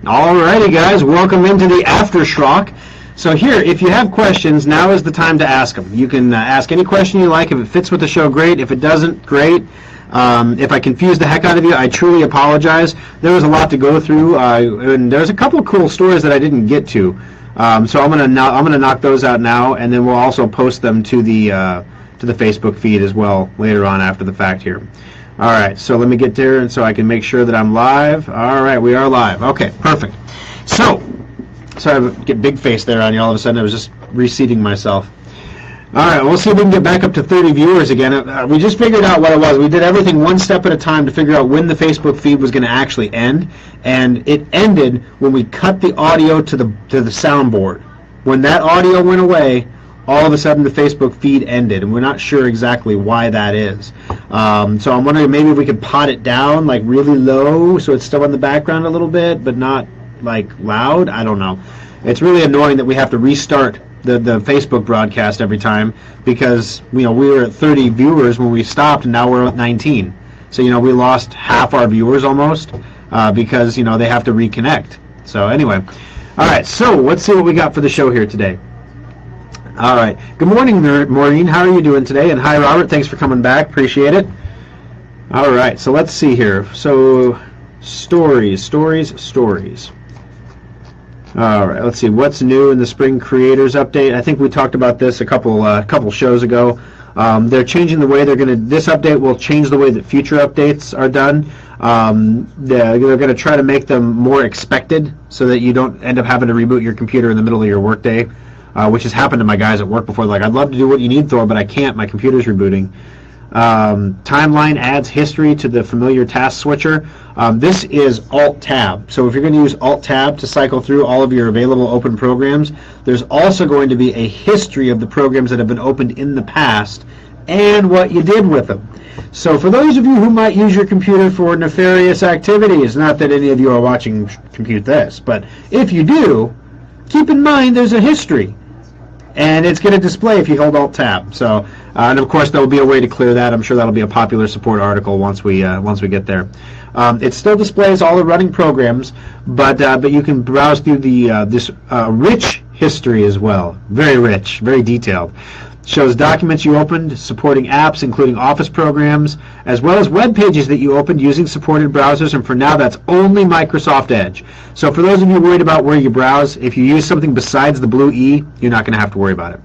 Alrighty, guys, welcome into the AfterSchrock. So here, if you have questions, now is the time to ask them. You can ask any question you like. If it fits with the show, great. If it doesn't, great. If I confuse the heck out of you, I truly apologize. There was a lot to go through, and there's a couple of cool stories that I didn't get to. So I'm gonna knock those out now, and then we'll also post them to the Facebook feed as well later on after the fact here. All right, so let me get there, and so I can make sure that I'm live. All right, we are live. Okay, perfect. So, sorry to get big face there on you all of a sudden. I was just reseating myself. All right, we'll see if we can get back up to 30 viewers again. We just figured out what it was. We did everything one step at a time to figure out when the Facebook feed was going to actually end, and it ended when we cut the audio to the soundboard. When that audio went away, all of a sudden the Facebook feed ended, and we're not sure exactly why that is. So I'm wondering maybe if we could pot it down like really low so it's still in the background a little bit, but not like loud. I don't know. It's really annoying that we have to restart the Facebook broadcast every time because we were at 30 viewers when we stopped, and now we're at 19. So we lost half our viewers almost because they have to reconnect. So anyway, all right. So let's see what we got for the show here today. All right. Good morning, Maureen. How are you doing today? And hi, Robert. Thanks for coming back. Appreciate it. All right. So let's see here. So stories. All right. Let's see. What's new in the Spring Creators Update? I think we talked about this a couple shows ago. They're changing the way this update will change the way that future updates are done. They're going to try to make them more expected so that you don't end up having to reboot your computer in the middle of your workday. Which has happened to my guys at work before. Like, I'd love to do what you need, Thor, but I can't. My computer's rebooting. Timeline adds history to the familiar task switcher. This is Alt-Tab. So if you're going to use Alt-Tab to cycle through all of your available open programs, there's also going to be a history of the programs that have been opened in the past and what you did with them. So for those of you who might use your computer for nefarious activities, not that any of you are watching Compute This, but if you do, keep in mind there's a history. And it's going to display if you hold Alt-Tab. So, and of course, there will be a way to clear that. I'm sure that'll be a popular support article once we get there. It still displays all the running programs, but you can browse through this rich history as well. Very rich, very detailed. Shows documents you opened, supporting apps, including Office programs, as well as web pages that you opened using supported browsers, and for now that's only Microsoft Edge. So for those of you worried about where you browse, if you use something besides the blue E, you're not going to have to worry about it.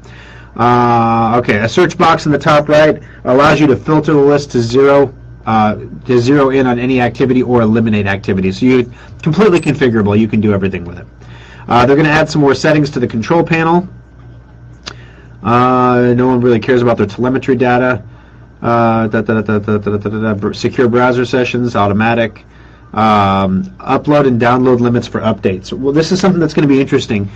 Okay, a search box in the top right allows you to filter the list to zero in on any activity or eliminate activity. So you're completely configurable. You can do everything with it. They're going to add some more settings to the control panel. No one really cares about their telemetry data. Secure browser sessions, automatic. Upload and download limits for updates. Well, this is something that's going to be interesting.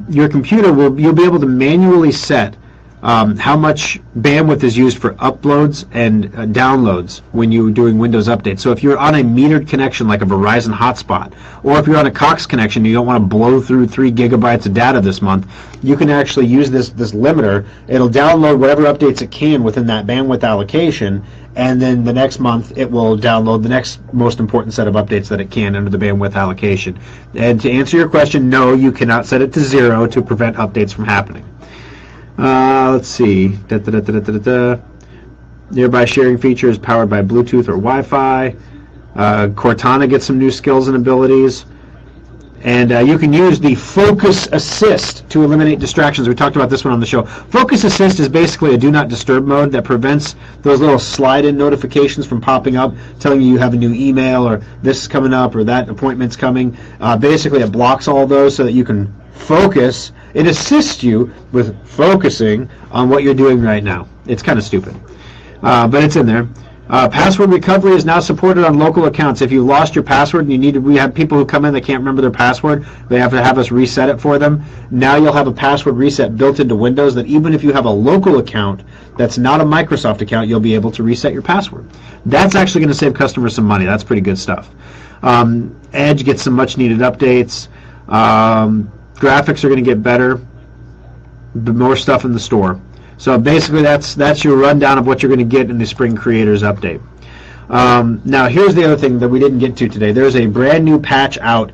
Your computer you'll be able to manually set how much bandwidth is used for uploads and downloads when you're doing Windows updates. So if you're on a metered connection like a Verizon hotspot, or if you're on a Cox connection and you don't want to blow through 3 gigabytes of data this month, you can actually use this limiter. It'll download whatever updates it can within that bandwidth allocation, and then the next month it will download the next most important set of updates that it can under the bandwidth allocation. And to answer your question, no, you cannot set it to 0 to prevent updates from happening. Let's see. Nearby sharing feature is powered by Bluetooth or Wi-Fi. Cortana gets some new skills and abilities. And you can use the Focus Assist to eliminate distractions. We talked about this one on the show. Focus Assist is basically a do not disturb mode that prevents those little slide-in notifications from popping up, telling you have a new email or this is coming up or that appointment's coming. Basically, it blocks all those so that you can focus. It assists you with focusing on what you're doing right now. It's kind of stupid, but it's in there. Password recovery is now supported on local accounts. If you lost your password and we have people who come in that can't remember their password, they have to have us reset it for them. Now you'll have a password reset built into Windows that even if you have a local account that's not a Microsoft account, you'll be able to reset your password. That's actually going to save customers some money. That's pretty good stuff. Edge gets some much needed updates. Graphics are going to get better. More stuff in the store. So basically that's your rundown of what you're going to get in the Spring Creators Update. Now here's the other thing that we didn't get to today. There's a brand new patch out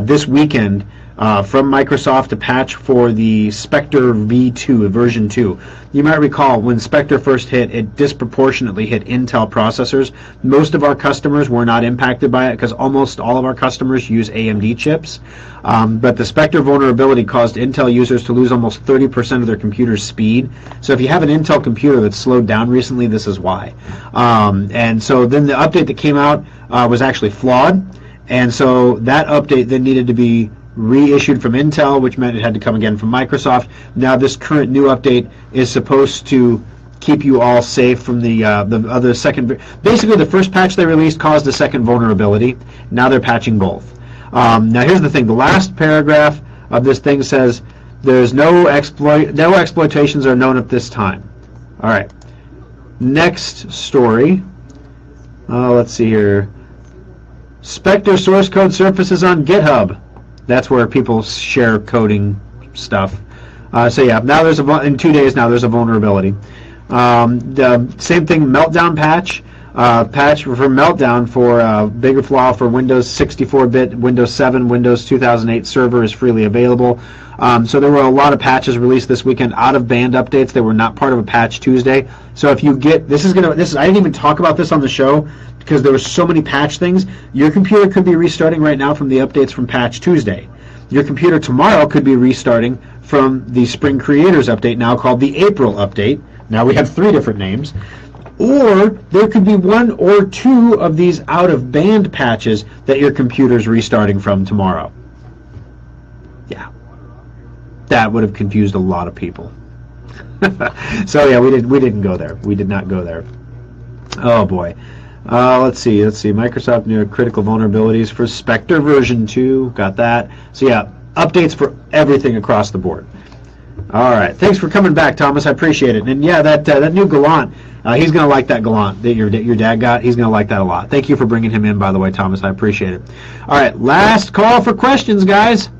this weekend from Microsoft to patch for the Spectre V2, version 2. You might recall when Spectre first hit, it disproportionately hit Intel processors. Most of our customers were not impacted by it because almost all of our customers use AMD chips. But the Spectre vulnerability caused Intel users to lose almost 30% of their computer's speed. So if you have an Intel computer that's slowed down recently, this is why. And so then the update that came out was actually flawed. And so that update then needed to be reissued from Intel, which meant it had to come again from Microsoft. Now this current new update is supposed to keep you all safe from the other second. Basically, the first patch they released caused a second vulnerability. Now they're patching both. Now here's the thing: the last paragraph of this thing says there's no exploitations are known at this time. All right. Next story. Let's see here. Spectre source code surfaces on GitHub. That's where people share coding stuff. So yeah, now there's in 2 days now there's a vulnerability. The same thing, Meltdown patch. Patch for Meltdown for bigger flaw for Windows 64-bit, Windows 7, Windows 2008 server is freely available. So there were a lot of patches released this weekend, out-of-band updates. They were not part of a patch Tuesday. So if you get I didn't even talk about this on the show because there were so many patch things. Your computer could be restarting right now from the updates from patch Tuesday. Your computer tomorrow could be restarting from the Spring Creators update, now called the April update. Now we have 3 different names. Or there could be 1 or 2 of these out-of-band patches that your computer's restarting from tomorrow. Yeah. That would have confused a lot of people. So yeah, we didn't go there. We did not go there. Oh boy. Let's see. Microsoft new critical vulnerabilities for Spectre version 2. Got that. So yeah, updates for everything across the board. All right. Thanks for coming back, Thomas. I appreciate it. And yeah, that new Gallant, he's going to like that Gallant that your dad got. He's going to like that a lot. Thank you for bringing him in, by the way, Thomas. I appreciate it. All right. Last call for questions, guys.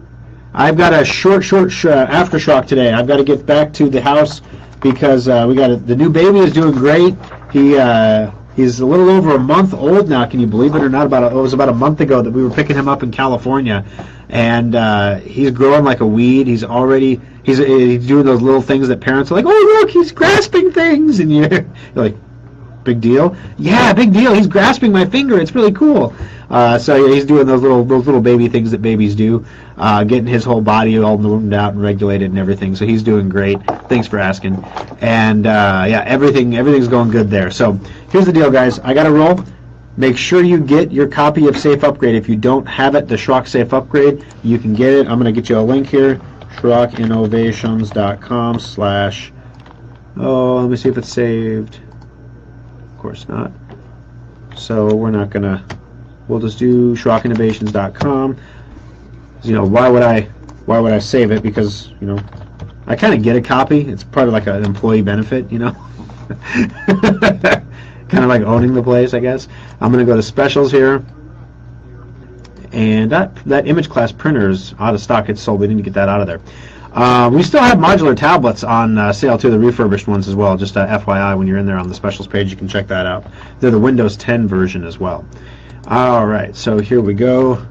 I've got a short AfterSchrock today. I've got to get back to the house because the new baby is doing great. He's a little over a month old now. Can you believe it or not? It was about a month ago that we were picking him up in California, and he's growing like a weed. He's doing those little things that parents are like, oh look, he's grasping things, and you're like, big deal? Yeah, big deal. He's grasping my finger. It's really cool. So yeah, he's doing those little baby things that babies do, getting his whole body all moved out and regulated and everything. So he's doing great. Thanks for asking. And yeah, everything's going good there. So here's the deal, guys. I got to roll. Make sure you get your copy of Safe Upgrade. If you don't have it, the Schrock Safe Upgrade, you can get it. I'm going to get you a link here. SchrockInnovations.com/ let me see if it's saved. Of course not. So we're not gonna. We'll just do SchrockInnovations.com. Why would I save it? Because I kind of get a copy. It's part of like an employee benefit. Kind of like owning the place, I guess. I'm gonna go to specials here, and that image class printer is out of stock. It's sold. We need to get that out of there. We still have modular tablets on sale too, the refurbished ones as well. Just FYI, when you're in there on the specials page, you can check that out. They're the Windows 10 version as well. All right, so here we go.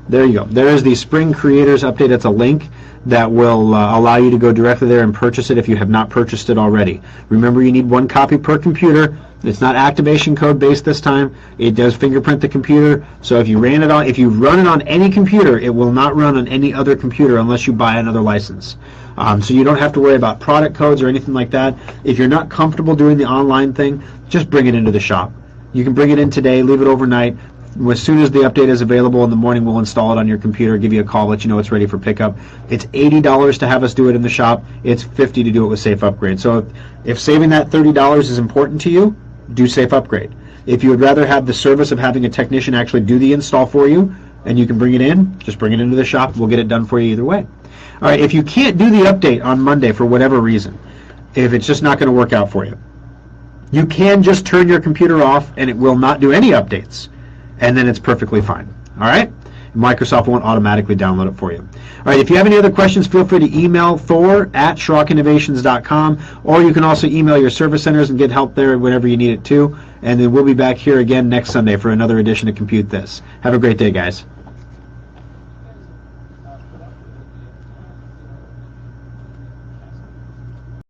There you go. There is the Spring Creators update. It's a link that will allow you to go directly there and purchase it if you have not purchased it already. Remember, you need 1 copy per computer. It's not activation code based this time. It does fingerprint the computer. So if you run it on any computer, it will not run on any other computer unless you buy another license. So you don't have to worry about product codes or anything like that. If you're not comfortable doing the online thing, just bring it into the shop. You can bring it in today, leave it overnight. As soon as the update is available in the morning, we'll install it on your computer, give you a call, let you know it's ready for pickup. It's $80 to have us do it in the shop. It's $50 to do it with Safe Upgrade. So if saving that $30 is important to you, do Safe Upgrade. If you would rather have the service of having a technician actually do the install for you, and you can bring it in, just bring it into the shop. We'll get it done for you either way. All right, if you can't do the update on Monday for whatever reason, if it's just not going to work out for you, you can just turn your computer off and it will not do any updates. And then it's perfectly fine. All right? Microsoft won't automatically download it for you. All right, if you have any other questions, feel free to email Thor@SchrockInnovations.com, or you can also email your service centers and get help there whenever you need it too. And then we'll be back here again next Sunday for another edition of Compute This. Have a great day, guys.